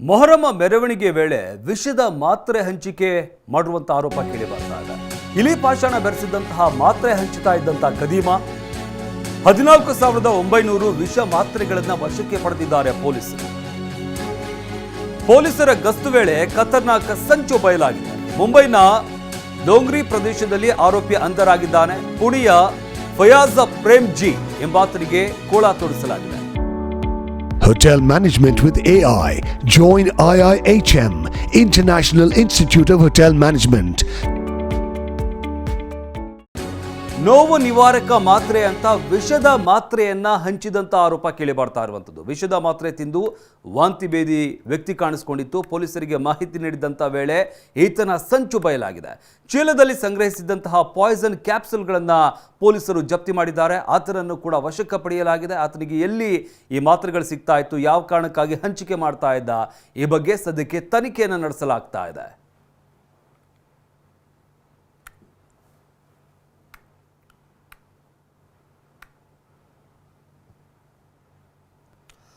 ಮೊಹರಂ ಮೆರವಣಿಗೆ ವೇಳೆ ವಿಷದ ಮಾತ್ರೆ ಹಂಚಿಕೆ ಮಾಡುವಂತ ಆರೋಪ ಕೇಳಿ ಬರ್ತಾ ಇದೆ. ಇಲಿ ಪಾಷಾಣ ಬೆರೆಸಿದಂತಹ ಮಾತ್ರೆ ಹಂಚುತ್ತಾ ಇದ್ದಂತಹ ಕದೀಮ 14,900 ವಿಷ ಮಾತ್ರೆಗಳನ್ನು ವಶಕ್ಕೆ ಪಡೆದಿದ್ದಾರೆ ಪೊಲೀಸರು. ಪೊಲೀಸರ ಗಸ್ತು ವೇಳೆ ಖತರ್ನಾಕ್ ಸಂಚು ಬಯಲಾಗಿದೆ. ಮುಂಬೈನ ಡೋಂಗ್ರಿ ಪ್ರದೇಶದಲ್ಲಿ ಆರೋಪಿ ಅಂಧರಾಗಿದ್ದಾನೆ. ಪುಣೆಯ ಫಯಾಜ್ ಪ್ರೇಮ್ಜಿ ಎಂಬಾತನಿಗೆ ಕೋಳ ತೋರಿಸಲಾಗಿದೆ. Hotel Management with AI. Join IIHM, International Institute of Hotel Management. ನೋವು ನಿವಾರಕ ಮಾತ್ರೆ ಅಂತ ವಿಷದ ಮಾತ್ರೆಯನ್ನ ಹಂಚಿದಂತ ಆರೋಪ ಕೇಳಿ ಬರ್ತಾ ಇರುವಂಥದ್ದು. ವಿಷದ ಮಾತ್ರೆ ತಿಂದು ವಾಂತಿ ಭೇದಿ ವ್ಯಕ್ತಿ ಕಾಣಿಸಿಕೊಂಡಿತ್ತು. ಪೊಲೀಸರಿಗೆ ಮಾಹಿತಿ ನೀಡಿದಂಥ ವೇಳೆ ಈತನ ಸಂಚು ಬಯಲಾಗಿದೆ. ಚೀಲದಲ್ಲಿ ಸಂಗ್ರಹಿಸಿದಂತಹ ಪಾಯ್ಸನ್ ಕ್ಯಾಪ್ಸೂಲ್ಗಳನ್ನು ಪೊಲೀಸರು ಜಪ್ತಿ ಮಾಡಿದ್ದಾರೆ. ಆತನನ್ನು ಕೂಡ ವಶಕ್ಕೆ ಪಡೆಯಲಾಗಿದೆ. ಆತನಿಗೆ ಎಲ್ಲಿ ಈ ಮಾತ್ರೆಗಳು ಸಿಗ್ತಾ ಇತ್ತು, ಯಾವ ಕಾರಣಕ್ಕಾಗಿ ಹಂಚಿಕೆ ಮಾಡ್ತಾ ಇದ್ದ, ಈ ಬಗ್ಗೆ ಸದ್ಯಕ್ಕೆ ತನಿಖೆಯನ್ನು ನಡೆಸಲಾಗ್ತಾ ಇದೆ.